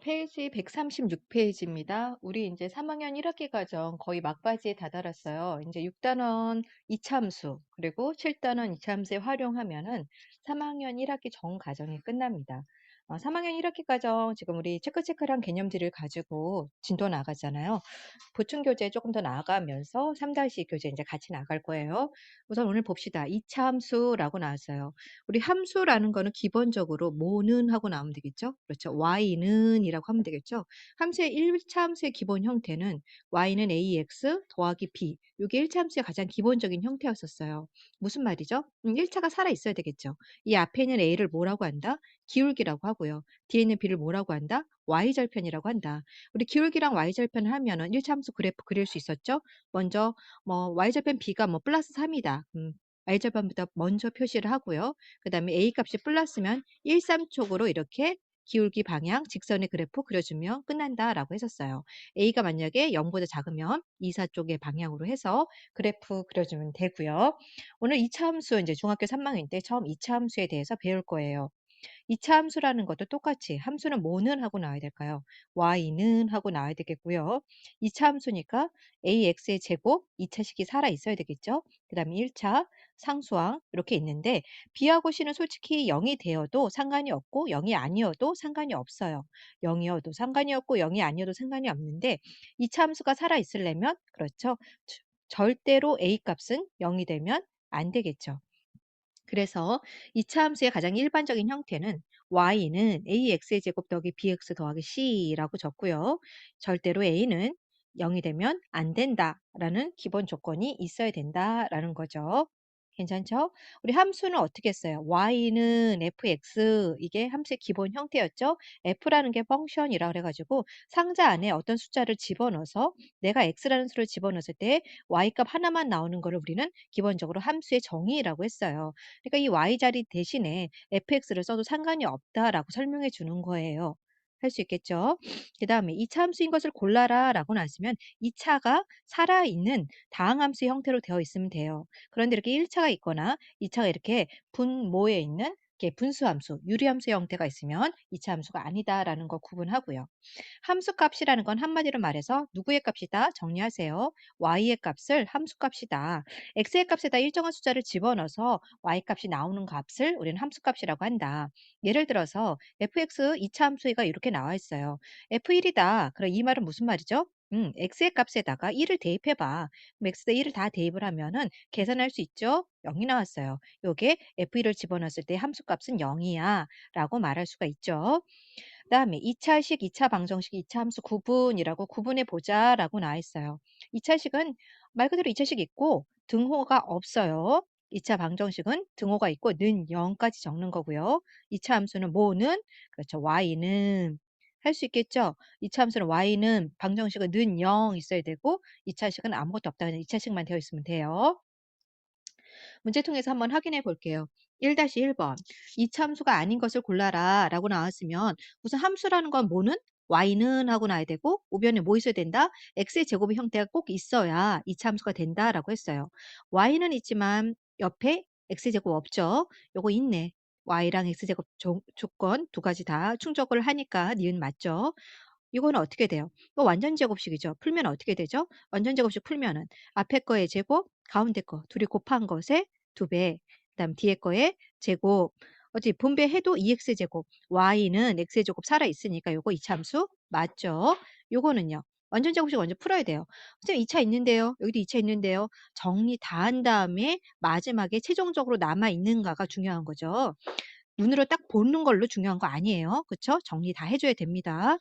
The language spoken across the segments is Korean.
페이지 136 페이지입니다. 우리 이제 3학년 1학기 과정 거의 막바지에 다다랐어요. 이제 6단원 이차함수 그리고 7단원 이차함수에 활용하면은 3학년 1학기 전 과정이 끝납니다. 3학년 1학기 과정 지금 우리 체크체크한 개념들을 가지고 진도 나가잖아요. 보충 교재 조금 더 나아가면서 3-2 교재 이제 같이 나갈 거예요. 우선 오늘 봅시다. 이차 함수라고 나왔어요. 우리 함수라는 거는 기본적으로 뭐는 하고 나오면 되겠죠? 그렇죠. y는 이라고 하면 되겠죠? 함수의 1차 함수의 기본 형태는 y는 ax 더하기 b. 이게 1차 함수의 가장 기본적인 형태였었어요. 무슨 말이죠? 1차가 살아 있어야 되겠죠. 이 앞에 있는 a를 뭐라고 한다? 기울기라고 하고요. 뒤에 있는 b를 뭐라고 한다? y절편이라고 한다. 우리 기울기랑 y절편을 하면은 1차 함수 그래프 그릴 수 있었죠? 먼저 뭐 y절편 b가 뭐 플러스 3이다. y절편부터 먼저 표시를 하고요. 그다음에 a 값이 플러스면 1, 3촉으로 이렇게 기울기 방향 직선의 그래프 그려주면 끝난다라고 했었어요. a가 만약에 0보다 작으면 2, 4쪽의 방향으로 해서 그래프 그려주면 되고요. 오늘 2차 함수 이제 중학교 3학년 때 처음 2차 함수에 대해서 배울 거예요. 2차 함수라는 것도 똑같이 함수는 뭐는 하고 나와야 될까요? y는 하고 나와야 되겠고요. 2차 함수니까 ax의 제곱 2차식이 살아 있어야 되겠죠. 그 다음에 1차 상수항 이렇게 있는데 b하고 c는 솔직히 0이 되어도 상관이 없고 0이 아니어도 상관이 없어요. 0이어도 상관이 없고 0이 아니어도 상관이 없는데 2차 함수가 살아 있으려면 그렇죠. 절대로 a 값은 0이 되면 안 되겠죠. 그래서 이차 함수의 가장 일반적인 형태는 y는 ax의 제곱 더하기 bx 더하기 c라고 적고요. 절대로 a는 0이 되면 안 된다라는 기본 조건이 있어야 된다라는 거죠. 괜찮죠? 우리 함수는 어떻게 써요? y는 fx 이게 함수의 기본 형태였죠. f라는 게 펑션이라 그래가지고 상자 안에 어떤 숫자를 집어넣어서 내가 x라는 수를 집어넣었을 때 y값 하나만 나오는 거를 우리는 기본적으로 함수의 정의라고 했어요. 그러니까 이 y 자리 대신에 fx를 써도 상관이 없다라고 설명해 주는 거예요. 할 수 있겠죠? 그 다음에 2차 함수인 것을 골라라 라고 나왔으면 2차가 살아있는 다항함수의 형태로 되어 있으면 돼요. 그런데 이렇게 1차가 있거나 2차가 이렇게 분모에 있는 이렇게 분수함수, 유리함수의 형태가 있으면 2차 함수가 아니다라는 거 구분하고요. 함수 값이라는 건 한마디로 말해서 누구의 값이다? 정리하세요. y의 값을 함수 값이다. x의 값에다 일정한 숫자를 집어넣어서 y 값이 나오는 값을 우리는 함수 값이라고 한다. 예를 들어서 fx 2차 함수가 이렇게 나와 있어요. f1이다. 그럼 이 말은 무슨 말이죠? x의 값에다가 1을 대입해봐. 그럼 x에다 1을 다 대입을 하면은 계산할 수 있죠? 0이 나왔어요. 요게 f1을 집어넣었을 때 함수 값은 0이야 라고 말할 수가 있죠. 그다음에 2차식, 2차 방정식, 2차 함수 구분이라고 구분해 보자라고 나와 있어요. 2차식은 말 그대로 2차식 있고 등호가 없어요. 2차 방정식은 등호가 있고 는 0까지 적는 거고요. 2차 함수는 뭐는 그렇죠. y는 할 수 있겠죠? 2차 함수는 y는 방정식은 는 0 있어야 되고 2차식은 아무것도 없다. 그냥 2차식만 되어 있으면 돼요. 문제 통해서 한번 확인해 볼게요. 1-1번. 이 참수가 아닌 것을 골라라 라고 나왔으면 우선 함수라는 건 뭐는? y는 하고 나야 되고 우변에 뭐 있어야 된다? x의 제곱의 형태가 꼭 있어야 이 참수가 된다라고 했어요. y는 있지만 옆에 x제곱 없죠? 요거 있네. y랑 x제곱 조건 두 가지 다 충족을 하니까 니은 맞죠? 이거는 어떻게 돼요? 이거 완전 제곱식이죠. 풀면 어떻게 되죠? 완전 제곱식 풀면은 앞에 거의 제곱, 가운데 거 둘이 곱한 것의 2배, 그다음 뒤에 거의 제곱. 어찌 분배해도 2x제곱, y는 x제곱 살아있으니까 요거 이차함수 맞죠? 요거는요. 완전 제곱식 먼저 풀어야 돼요. 선생님 2차 있는데요. 여기도 2차 있는데요. 정리 다 한 다음에 마지막에 최종적으로 남아있는가가 중요한 거죠. 눈으로 딱 보는 걸로 중요한 거 아니에요. 그쵸? 정리 다 해줘야 됩니다.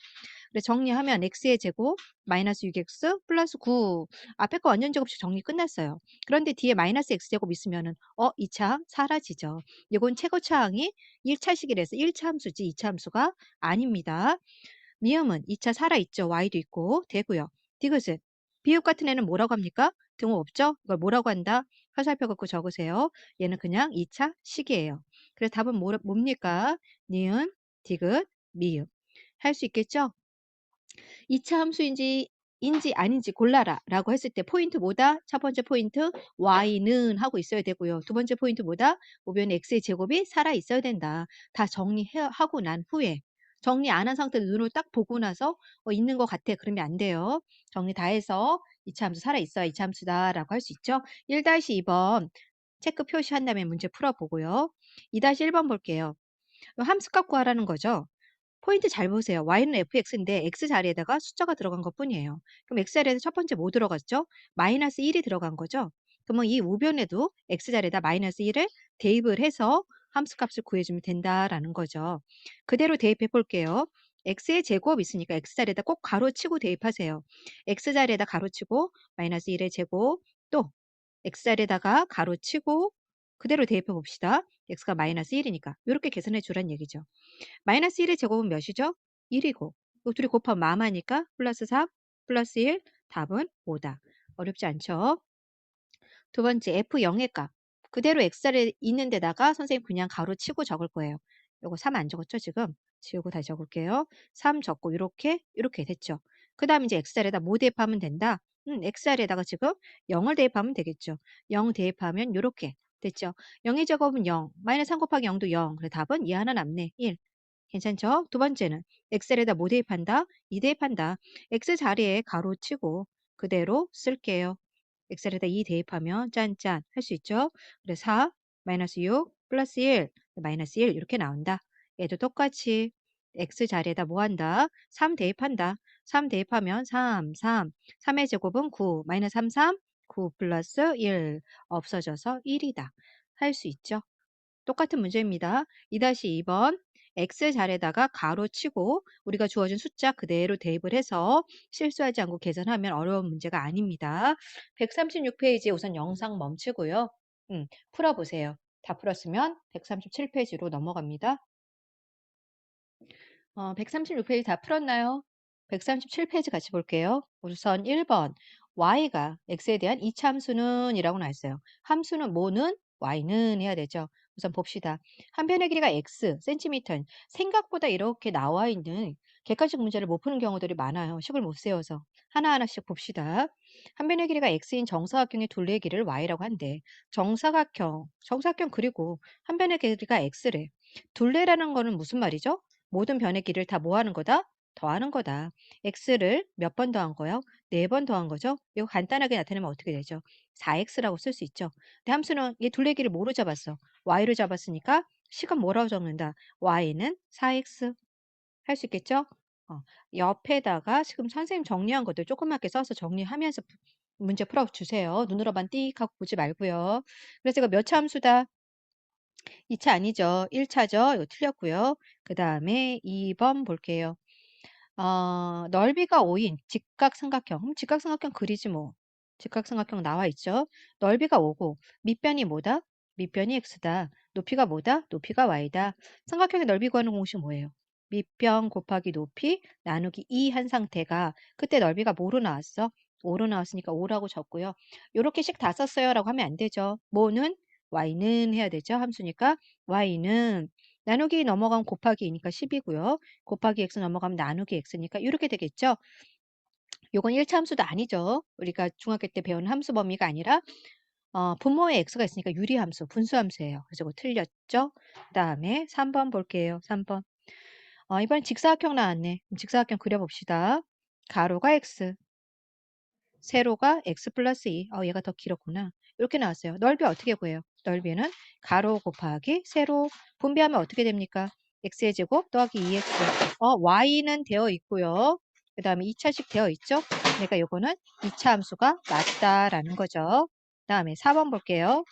그래 정리하면 x의 제곱 마이너스 6x 플러스 9 앞에 거 완전 제곱식 정리 끝났어요. 그런데 뒤에 마이너스 x제곱 있으면은 2차 사라지죠. 이건 최고차항이 1차식이라서 1차 함수지 2차 함수가 아닙니다. 미음은 2차 살아있죠. y도 있고 되고요. 디귿은 비읍 같은 애는 뭐라고 합니까? 등호 없죠? 이걸 뭐라고 한다? 화살표 긋고 적으세요. 얘는 그냥 2차 식이에요. 그래서 답은 뭡니까? 니은, 디귿, 미음. 할 수 있겠죠? 2차 함수인지 아닌지 골라라 라고 했을 때 포인트 뭐다? 첫 번째 포인트 y는 하고 있어야 되고요. 두 번째 포인트 뭐다? 우변에 x의 제곱이 살아 있어야 된다. 다 정리하고 난 후에 정리 안 한 상태로 눈으로 딱 보고 나서 있는 것 같아. 그러면 안 돼요. 정리 다 해서 이차 함수 살아있어야 이차 함수다라고 할 수 있죠. 1-2번 체크 표시한 다음에 문제 풀어보고요. 2-1번 볼게요. 함수값 구하라는 거죠. 포인트 잘 보세요. y는 fx인데 x 자리에다가 숫자가 들어간 것뿐이에요. 그럼 x 자리에서 첫 번째 뭐 들어갔죠? 마이너스 1이 들어간 거죠. 그러면 이 우변에도 x 자리에다 마이너스 1을 대입을 해서 함수값을 구해주면 된다라는 거죠. 그대로 대입해 볼게요. x의 제곱 있으니까 x 자리에다 꼭 가로치고 대입하세요. x 자리에다 가로치고 마이너스 1의 제곱 또 x 자리에다가 가로치고 그대로 대입해 봅시다. x가 마이너스 1이니까 이렇게 계산해 주란 얘기죠. 마이너스 1의 제곱은 몇이죠? 1이고 이 둘이 곱하면 마마니까 플러스 3 플러스 1 답은 5다. 어렵지 않죠? 두 번째 F0의 값. 그대로 X자리에 있는 데다가 선생님 그냥 가로치고 적을 거예요. 요거 3 안 적었죠 지금? 지우고 다시 적을게요. 3 적고 이렇게 됐죠. 그 다음 이제 X자리에다 뭐 대입하면 된다? X자리에다가 지금 0을 대입하면 되겠죠. 0 대입하면 이렇게 됐죠. 0의 제곱은 0, 마이너스 3 곱하기 0도 0. 그래 답은 이 하나 남네. 1. 괜찮죠? 두 번째는 엑셀에다 뭐 대입한다? 2 대입한다. x 자리에 가로치고 그대로 쓸게요. 엑셀에다 2 대입하면 짠짠 할 수 있죠? 그래서 4 마이너스 6 플러스 1 마이너스 1 이렇게 나온다. 얘도 똑같이 x 자리에다 뭐 한다? 3 대입한다. 3 대입하면 3 3의 제곱은 9 마이너스 3 9 플러스 1 없어져서 1이다. 할 수 있죠? 똑같은 문제입니다. 2-2번 x 자리에다가 가로치고 우리가 주어진 숫자 그대로 대입을 해서 실수하지 않고 계산하면 어려운 문제가 아닙니다. 136페이지에 우선 영상 멈추고요. 풀어보세요. 다 풀었으면 137페이지로 넘어갑니다. 136페이지 다 풀었나요? 137페이지 같이 볼게요. 우선 1번 y가 x에 대한 이차 함수는 이라고 나왔어요. 함수는 뭐는? y는 해야 되죠. 우선 봅시다. 한 변의 길이가 x, 센티미터 생각보다 이렇게 나와 있는 객관식 문제를 못 푸는 경우들이 많아요. 식을 못 세워서. 하나하나씩 봅시다. 한 변의 길이가 x인 정사각형의 둘레의 길이를 y라고 한대. 정사각형 그리고 한 변의 길이가 x래. 둘레라는 거는 무슨 말이죠? 모든 변의 길이를 다 뭐 하는 거다? 더하는 거다. x를 몇 번 더한 거요? 4번 더한 거죠? 이거 간단하게 나타내면 어떻게 되죠? 4x라고 쓸 수 있죠. 근데 함수는 얘 둘레길을 뭐로 잡았어? y로 잡았으니까 식은 뭐라고 적는다? y는 4x. 할 수 있겠죠? 옆에다가 지금 선생님 정리한 것들 조그맣게 써서 정리하면서 문제 풀어주세요. 눈으로만 띡 하고 보지 말고요. 그래서 이거 몇 차 함수다? 2차 아니죠. 1차죠. 이거 틀렸고요. 그 다음에 2번 볼게요. 넓이가 5인 직각삼각형. 직각삼각형 그리지 뭐. 직각삼각형 나와 있죠. 넓이가 5고 밑변이 뭐다? 밑변이 x다. 높이가 뭐다? 높이가 y다. 삼각형의 넓이 구하는 공식 뭐예요? 밑변 곱하기 높이 나누기 2 한 상태가 그때 넓이가 뭐로 나왔어? 5로 나왔으니까 5라고 적고요. 요렇게 식 다 썼어요 라고 하면 안 되죠. 뭐는? y는 해야 되죠. 함수니까 y는 나누기 넘어가면 곱하기 2니까 10이고요. 곱하기 x 넘어가면 나누기 x니까 이렇게 되겠죠. 요건 1차 함수도 아니죠. 우리가 중학교 때 배운 함수 범위가 아니라 분모에 x가 있으니까 유리함수, 분수함수예요. 그래서 이거 틀렸죠. 그 다음에 3번 볼게요. 3번. 이번엔 직사각형 나왔네. 그럼 직사각형 그려봅시다. 가로가 x, 세로가 x 플러스 2. 얘가 더 길었구나. 이렇게 나왔어요. 넓이 어떻게 구해요? 넓이는 가로 곱하기 세로 분배하면 어떻게 됩니까? x의 제곱 더하기 2x. y는 되어 있고요. 그 다음에 2차식 되어 있죠? 그러니까 요거는 2차 함수가 맞다라는 거죠. 그 다음에 4번 볼게요.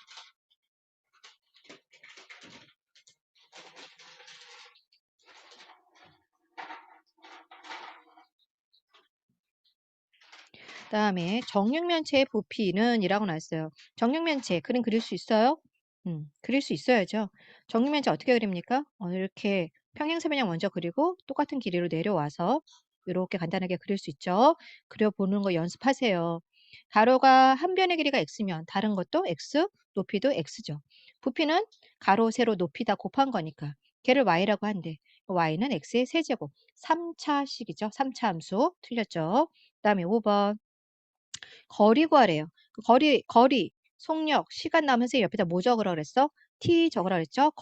그다음에 정육면체의 부피는 이라고 나왔어요. 정육면체 그림 그릴 수 있어요? 그릴 수 있어야죠. 정육면체 어떻게 그립니까? 이렇게 평행세변형 먼저 그리고 똑같은 길이로 내려와서 이렇게 간단하게 그릴 수 있죠. 그려보는 거 연습하세요. 가로가 한 변의 길이가 x면 다른 것도 x, 높이도 x죠. 부피는 가로, 세로, 높이 다 곱한 거니까 걔를 y라고 한대. y는 x의 세제곱. 3차식이죠. 3차 함수. 틀렸죠. 그 다음에 5번. 거리 구하래요. 그 거리, 속력, 시간 나오면 선생님 옆에다 뭐 적으라 그랬어? t 적으라 그랬죠?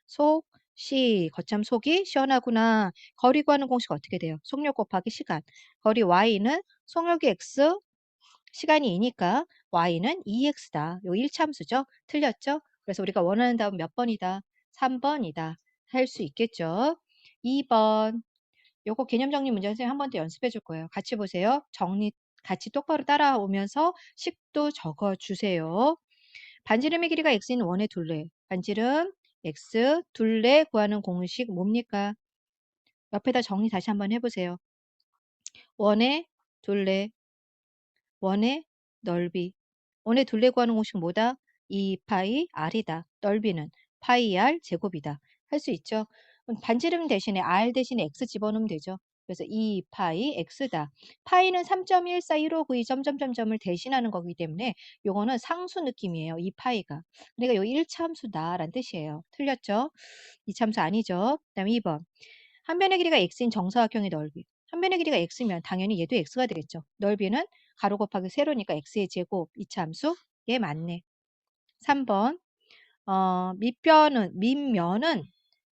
속, C 거참 속이 시원하구나. 거리 구하는 공식 어떻게 돼요? 속력 곱하기 시간. 거리 y는 속력이 x, 시간이 2니까 y는 2x다. 요 1참수죠. 틀렸죠? 그래서 우리가 원하는 답은 몇 번이다? 3번이다. 할 수 있겠죠? 2번. 요거 개념 정리 문제 선생님 한 번 더 연습해 줄 거예요. 같이 보세요. 정리 같이 똑바로 따라오면서 식도 적어 주세요. 반지름의 길이가 x인 원의 둘레. 반지름 x 둘레 구하는 공식 뭡니까? 옆에다 정리 다시 한번 해보세요. 원의 둘레, 원의 넓이. 원의 둘레 구하는 공식 뭐다? 2파이 r이다. 넓이는 파이 r 제곱이다. 할 수 있죠? 그럼 반지름 대신에 r 대신에 x 집어넣으면 되죠. 그래서 2파이 x다. 파이는 3.141592 점점점점을 대신하는 거기 때문에 요거는 상수 느낌이에요. 2파이가. 그러니까 요 1참수다라는 뜻이에요. 틀렸죠? 2참수 아니죠? 그 다음에 2번. 한 변의 길이가 x인 정사각형의 넓이. 한 변의 길이가 x면 당연히 얘도 x가 되겠죠. 넓이는 가로 곱하기 세로니까 x의 제곱 이차함수 얘 맞네. 3번 밑면은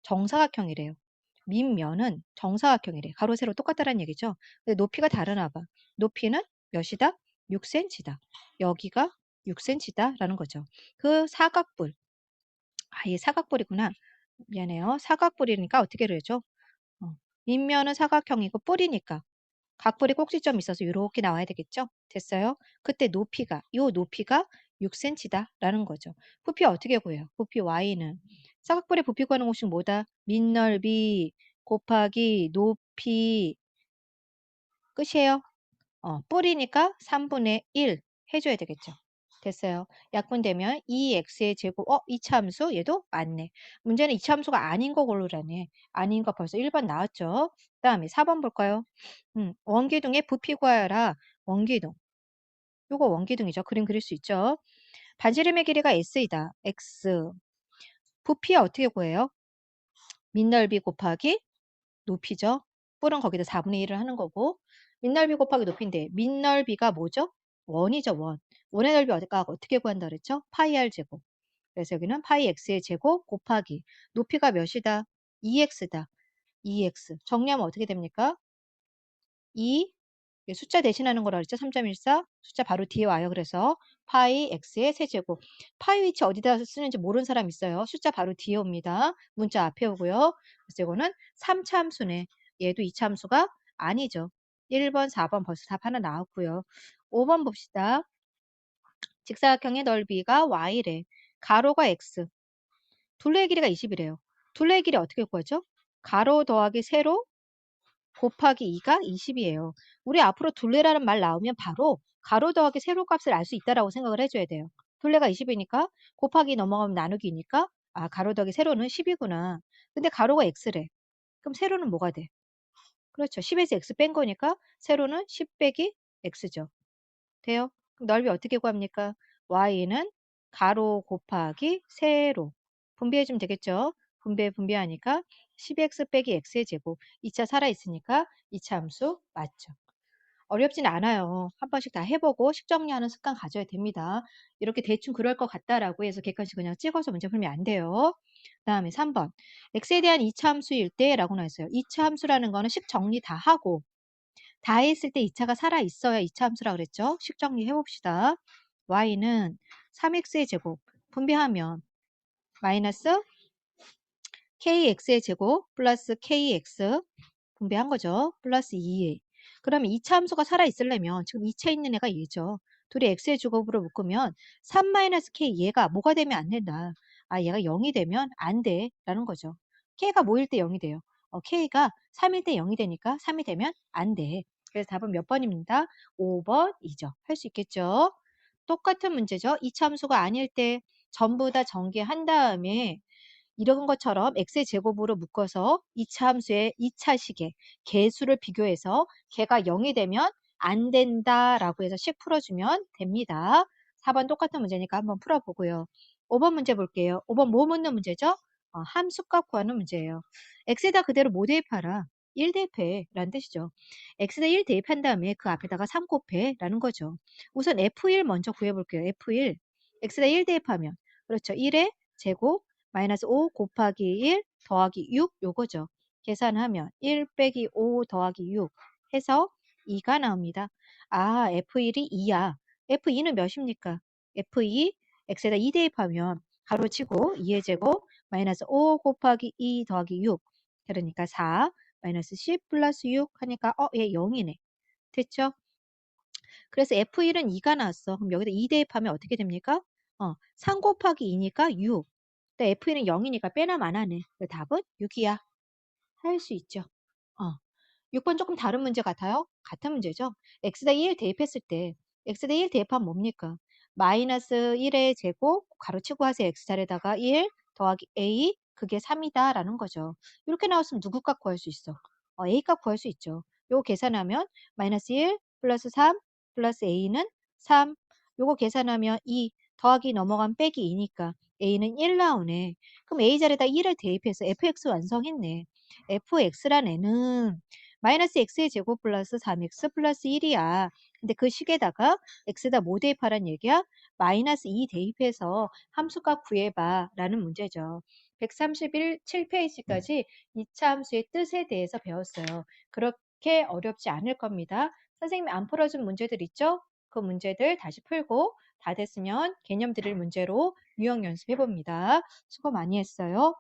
정사각형이래요. 밑면은 정사각형이래. 가로 세로 똑같다는 얘기죠. 근데 높이가 다르나 봐. 높이는 몇이다? 6cm다. 여기가 6cm다라는 거죠. 그 사각뿔. 아, 얘 사각뿔이구나. 미안해요. 사각뿔이니까 어떻게 그러죠? 밑면은 사각형이고 뿔이니까 각뿔이 꼭지점이 있어서 이렇게 나와야 되겠죠? 됐어요? 그때 요 높이가 6cm다 라는 거죠. 부피 어떻게 구해요? 부피 y는 사각뿔의 부피 구하는 공식 뭐다? 밑넓이 곱하기 높이 끝이에요. 뿔이니까 3분의 1 해줘야 되겠죠. 됐어요. 약분되면 2x의 제곱, 이차함수 얘도 맞네. 문제는 이차함수가 아닌 거 고르라네. 아닌 거 벌써 1번 나왔죠. 그 다음에 4번 볼까요? 원기둥의 부피 구하여라. 원기둥. 요거 원기둥이죠. 그림 그릴 수 있죠. 반지름의 길이가 s이다. x. 부피 어떻게 구해요? 밑넓이 곱하기 높이죠. 뿔은 거기다 4분의 1을 하는 거고 밑넓이 곱하기 높이인데 밑넓이가 뭐죠? 원이죠. 원. 원의 넓이 어떻게 구한다 그랬죠? 파이 r 제곱. 그래서 여기는 파이 x의 제곱 곱하기 높이가 몇이다? 2x다. 2x. 정리하면 어떻게 됩니까? 2 숫자 대신하는 거라 그랬죠? 3.14 숫자 바로 뒤에 와요. 그래서 파이 x의 세제곱. 파이 위치 어디다 쓰는지 모르는 사람 있어요. 숫자 바로 뒤에 옵니다. 문자 앞에 오고요. 그래서 이거는 3차함수네. 얘도 2차함수가 아니죠. 1번, 4번 벌써 답 하나 나왔고요. 5번 봅시다. 직사각형의 넓이가 y래. 가로가 x. 둘레의 길이가 20이래요. 둘레의 길이 어떻게 구하죠? 가로 더하기 세로 곱하기 2가 20이에요. 우리 앞으로 둘레라는 말 나오면 바로 가로 더하기 세로 값을 알 수 있다라고 생각을 해줘야 돼요. 둘레가 20이니까 곱하기 넘어가면 나누기니까 가로 더하기 세로는 10이구나. 근데 가로가 x래. 그럼 세로는 뭐가 돼? 그렇죠. 10에서 x 뺀 거니까 세로는 10 빼기 x죠. 돼요? 그럼 넓이 어떻게 구합니까? y는 가로 곱하기 세로. 분배해주면 되겠죠? 분배하니까 10x 빼기 x의 제곱. 2차 살아있으니까 2차 함수 맞죠? 어렵진 않아요. 한 번씩 다 해보고 식정리하는 습관 가져야 됩니다. 이렇게 대충 그럴 것 같다라고 해서 객관식 그냥 찍어서 문제 풀면 안 돼요. 그 다음에 3번. x에 대한 2차 함수일 때라고 나왔어요. 2차 함수라는 거는 식 정리 다 하고 다 했을 때 2차가 살아있어야 2차 함수라 그랬죠? 식 정리해 봅시다. y는 3x의 제곱 분배하면 마이너스 kx의 제곱 플러스 kx 분배한 거죠. 플러스 2a. 그러면 2차 함수가 살아있으려면 지금 2차 있는 애가 얘죠. 둘이 x의 제곱으로 묶으면 3-k 얘가 뭐가 되면 안 된다. 얘가 0이 되면 안 돼. 라는 거죠. k가 뭐일 때 0이 돼요? k가 3일 때 0이 되니까 3이 되면 안 돼. 그래서 답은 몇 번입니다. 5번이죠. 할 수 있겠죠? 똑같은 문제죠. 2차 함수가 아닐 때 전부 다 전개한 다음에 이런 것처럼 x의 제곱으로 묶어서 2차 함수의 2차식의 개수를 비교해서 개가 0이 되면 안 된다라고 해서 식 풀어주면 됩니다. 4번 똑같은 문제니까 한번 풀어보고요. 5번 문제 볼게요. 5번 뭐 묻는 문제죠? 함수값 구하는 문제예요. x에다 그대로 뭐 대입하라? 1 대입해라는 뜻이죠. x에다 1 대입한 다음에 그 앞에다가 3 곱해라는 거죠. 우선 f1 먼저 구해볼게요. f1. x에다 1 대입하면 그렇죠. 1의 제곱 마이너스 5 곱하기 1 더하기 6 요거죠. 계산하면 1 빼기 5 더하기 6 해서 2가 나옵니다. 아, F1이 2야. F2는 몇입니까? F2 x에다 2 대입하면 가로치고 2의 제곱 마이너스 5 곱하기 2 더하기 6 그러니까 4 마이너스 10 플러스 6 하니까 얘 0이네. 됐죠? 그래서 F1은 2가 나왔어. 그럼 여기다 2 대입하면 어떻게 됩니까? 3 곱하기 2니까 6. 근데 F1은 0이니까 빼나 마나네. 그 답은 6이야. 할 수 있죠. 어. 6번 조금 다른 문제 같아요? 같은 문제죠? x에다 1 대입했을 때 x에다 1 대입하면 뭡니까? 마이너스 1의 제곱 가로치고 하세요. x자리에다가 1 더하기 a 그게 3이다 라는 거죠. 이렇게 나왔으면 누구 값 구할 수 있어? a 값 구할 수 있죠. 요거 계산하면 마이너스 1 플러스 3 플러스 a는 3 요거 계산하면 2 더하기 넘어간 빼기 2니까 a는 1 나오네. 그럼 a 자리에다 1을 대입해서 fx 완성했네. fx란 애는 마이너스 x의 제곱 플러스 3x 플러스 1이야. 근데 그 식에다가 x에다 뭐 대입하란 얘기야? 마이너스 2 대입해서 함수값 구해봐 라는 문제죠. 131, 7페이지까지 이차 함수의 뜻에 대해서 배웠어요. 그렇게 어렵지 않을 겁니다. 선생님이 안 풀어준 문제들 있죠? 그 문제들 다시 풀고 다 됐으면 개념 드릴 문제로 유형 연습해 봅니다. 수고 많이 했어요.